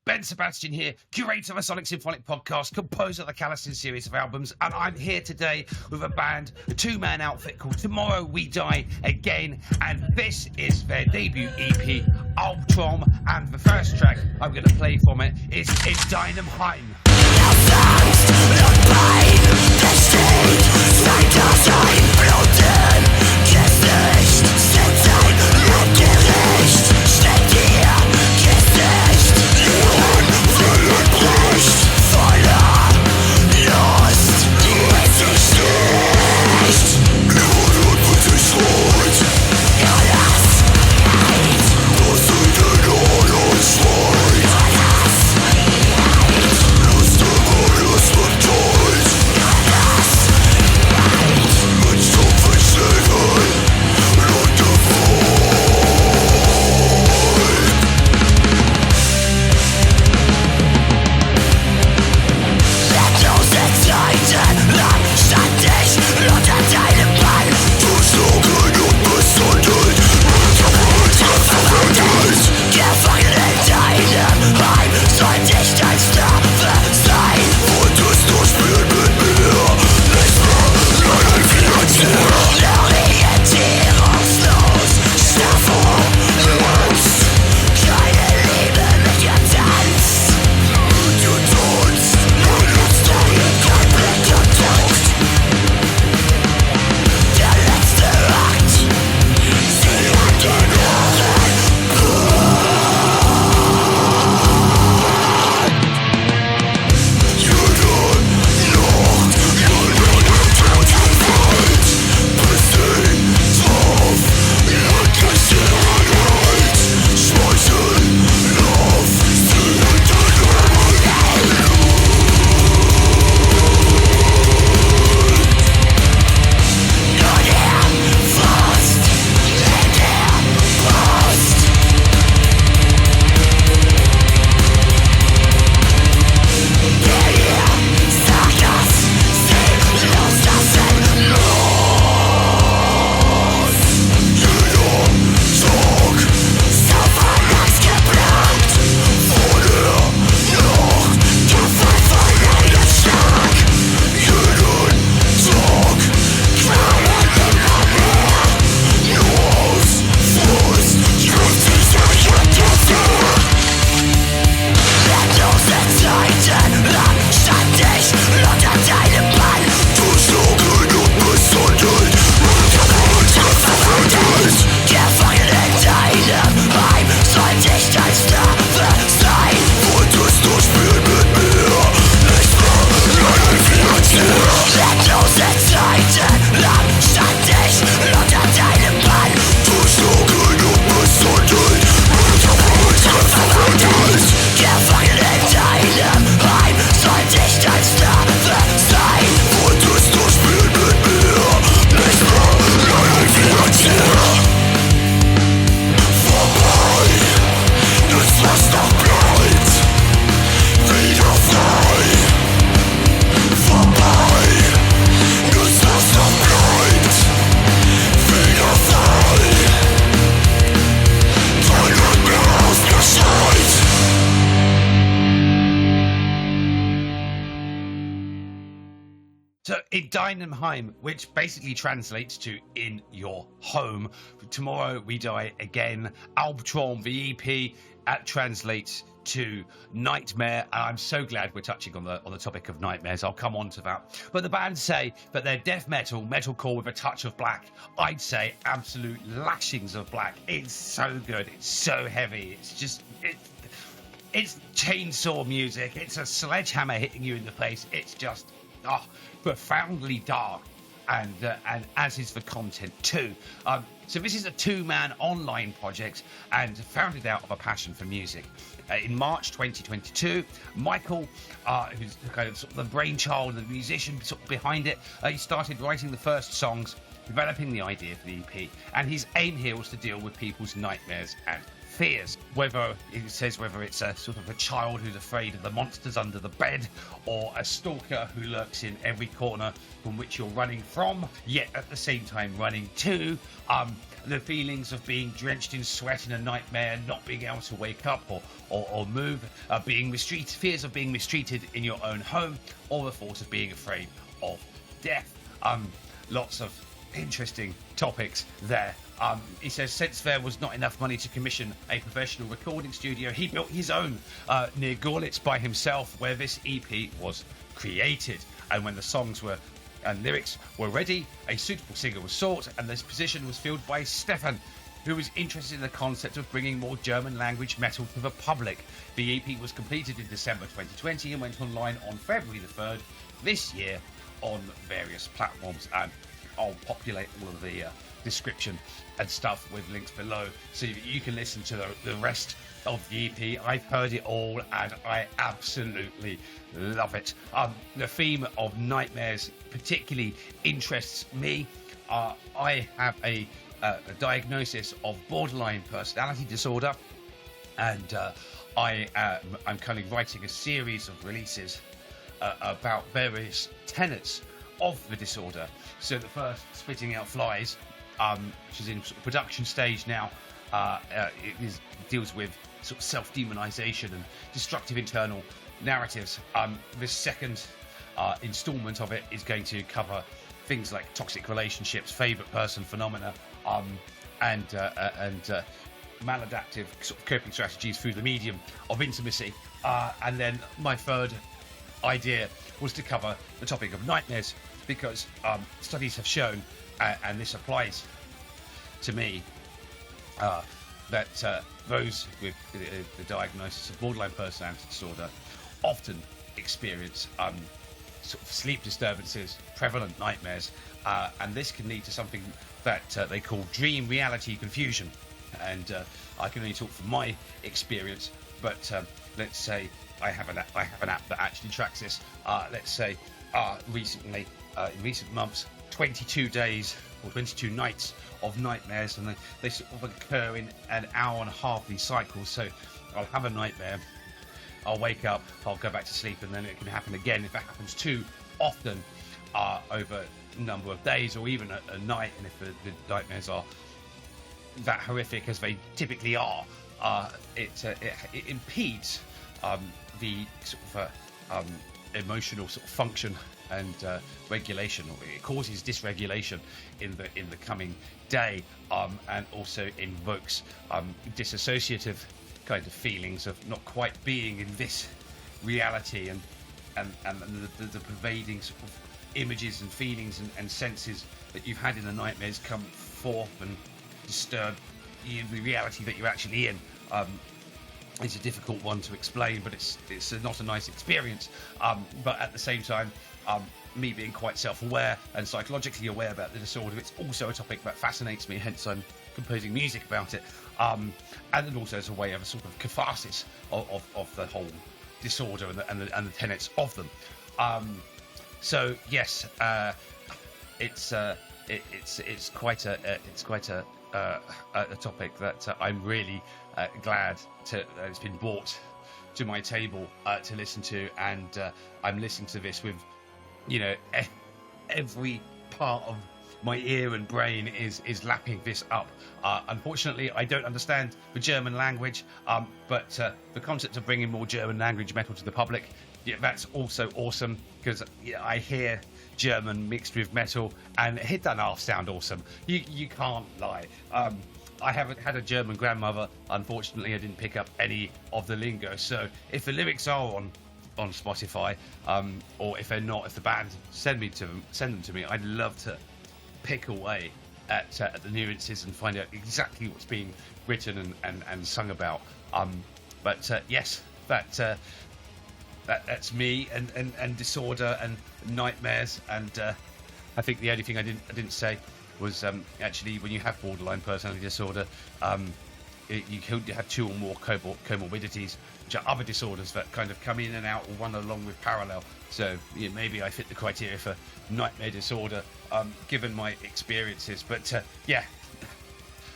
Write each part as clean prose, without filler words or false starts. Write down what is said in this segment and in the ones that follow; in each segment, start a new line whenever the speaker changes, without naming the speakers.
Sebastian here, curator of a Sonic Symphonic podcast, composer of the Kalasin series of albums, and I'm here today with a band, a two-man outfit called Tomorrow We Die Again, and this is their debut EP, ALBTRUM, and the first track I'm going to play from it is Dienem, Hiem. Dienem, Hiem, which basically translates to in your home. Tomorrow We Die Again. ALBTRUM, the EP, translates to nightmare. And I'm so glad we're touching on the topic of nightmares. I'll come on to that. But the band say that they're death metal, metalcore with a touch of black. I'd say absolute lashings of black. It's so good. It's so heavy. It's just... It's chainsaw music. It's a sledgehammer hitting you in the face. It's just... profoundly dark, and as is the content too. So this is a two-man online project and founded out of a passion for music. In March 2022, Michael, who's kind of, sort of the brainchild and the musician sort of behind it, he started writing the first songs, developing the idea for the EP, and his aim here was to deal with people's nightmares and fears. Whether it says whether it's a sort of a child who's afraid of the monsters under the bed, or a stalker who lurks in every corner from which you're running from, yet at the same time running to. The feelings of being drenched in sweat in a nightmare, not being able to wake up or move, being mistreated, fears of being mistreated in your own home, or the thought of being afraid of death. Lots of interesting topics there. He says, since there was not enough money to commission a professional recording studio, he built his own near Gorlitz by himself, where this EP was created. And when the songs were and lyrics were ready, a suitable singer was sought, and this position was filled by Stefan, who was interested in the concept of bringing more German language metal to the public. The EP was completed in December 2020 and went online on February the 3rd this year on various platforms. And I'll populate all of the description and stuff with links below so that you can listen to the rest of the EP. I've heard it all and I absolutely love it. The theme of nightmares particularly interests me. I have a diagnosis of borderline personality disorder, and I'm kind of writing a series of releases about various tenets of the disorder. So the first, Spitting Out Flies, which is in sort of production stage now, it deals with sort of self-demonization and destructive internal narratives. The second installment of it is going to cover things like toxic relationships, favourite person phenomena, and maladaptive sort of coping strategies through the medium of intimacy. And then my third idea was to cover the topic of nightmares, because studies have shown, and this applies to me, that those with the diagnosis of borderline personality disorder often experience sort of sleep disturbances, prevalent nightmares, and this can lead to something that they call dream reality confusion. And I can only talk from my experience, but let's say I have an app that actually tracks this. Let's say recently, in recent months, 22 days or 22 nights of nightmares, and they sort of occur in an hour and a half these cycles. So I'll have a nightmare, I'll wake up, I'll go back to sleep, and then it can happen again. If that happens too often over a number of days or even a night, and if the nightmares are that horrific as they typically are, it impedes the sort of emotional sort of function and regulation, or it causes dysregulation in the coming day, and also invokes disassociative kind of feelings of not quite being in this reality, and the pervading sort of images and feelings and senses that you've had in the nightmares come forth and disturb the reality that you're actually in. It's a difficult one to explain, but it's not a nice experience. But at the same time, me being quite self-aware and psychologically aware about the disorder, it's also a topic that fascinates me, hence I'm composing music about it. And then also as a way of a sort of catharsis of the whole disorder and the tenets of them. So yes, it's quite a topic that I'm really glad that it's been brought to my table to listen to, and I'm listening to this with, you know, every part of my ear and brain is lapping this up. Unfortunately, I don't understand the German language, but the concept of bringing more German language metal to the public, yeah, that's also awesome, because I hear German mixed with metal, and it doesn't half sound awesome. You can't lie. I haven't had a German grandmother. Unfortunately, I didn't pick up any of the lingo. So if the lyrics are on Spotify, or if they're not, if the band send them to me, I'd love to pick away at the nuances and find out exactly what's being written and sung about. But yes, that's me and disorder and nightmares. And I think the only thing I didn't say was actually, when you have borderline personality disorder, you could have two or more comorbidities, which are other disorders that kind of come in and out or run along with parallel. So maybe I fit the criteria for nightmare disorder, given my experiences. But yeah,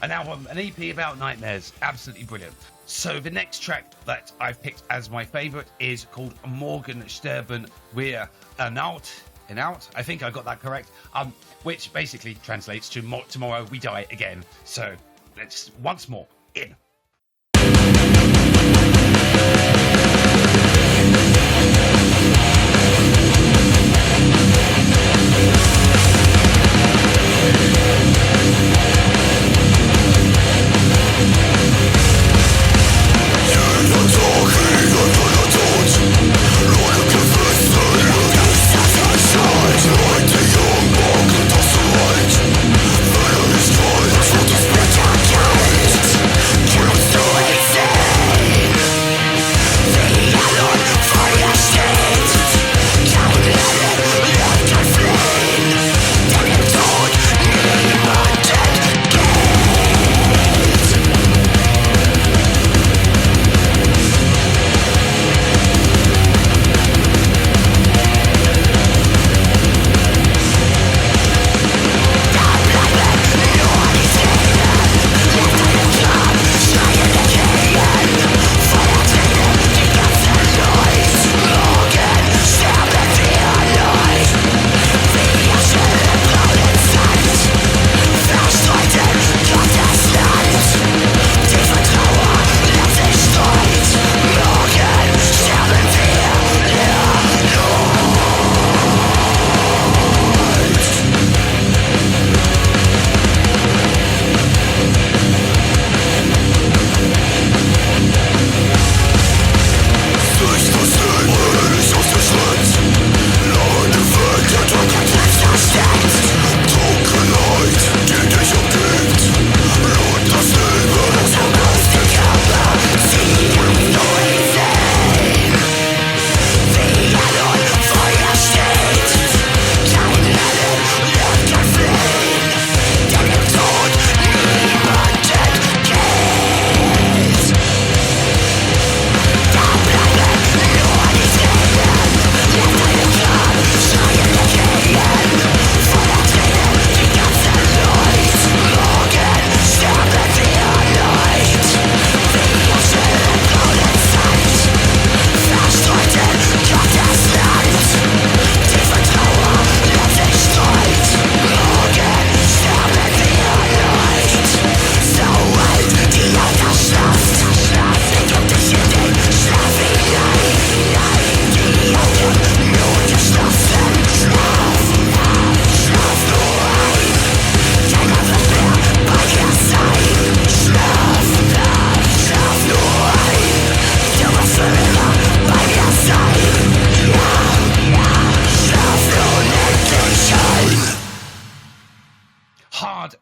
an album, an EP about nightmares. Absolutely brilliant. So the next track that I've picked as my favourite is called Morgen, Sterben, Erneut. I think I got that correct. Which basically translates to tomorrow we die again. So let's once more in.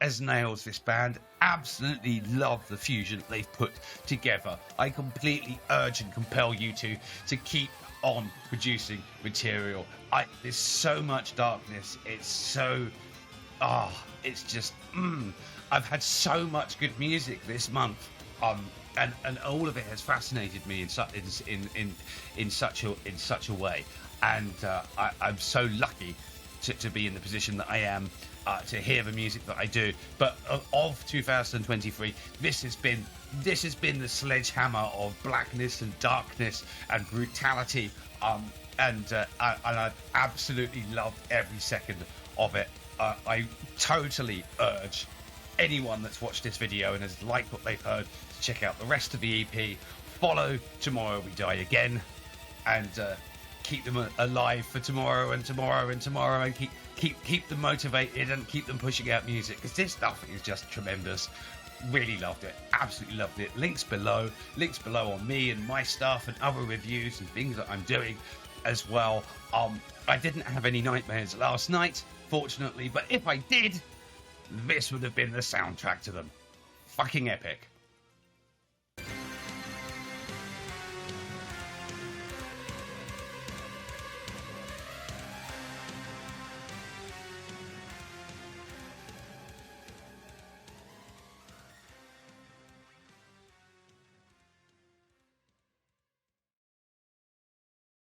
As nails, this band. Absolutely love the fusion they've put together. I completely urge and compel you to keep on producing material. There's so much darkness. It's so it's just I've had so much good music this month, and all of it has fascinated me in such a way, and I'm so lucky to be in the position that I am, to hear the music that I do. But of 2023, this has been the sledgehammer of blackness and darkness and brutality, and I've absolutely loved every second of it. I totally urge anyone that's watched this video and has liked what they've heard to check out the rest of the EP, follow Tomorrow We Die Again, and keep them alive for tomorrow and tomorrow and tomorrow, and keep them motivated and keep them pushing out music, because this stuff is just tremendous. Really loved it, absolutely loved it. Links below on me and my stuff and other reviews and things that I'm doing as well. I didn't have any nightmares last night, fortunately, but if I did, this would have been the soundtrack to them. Fucking epic.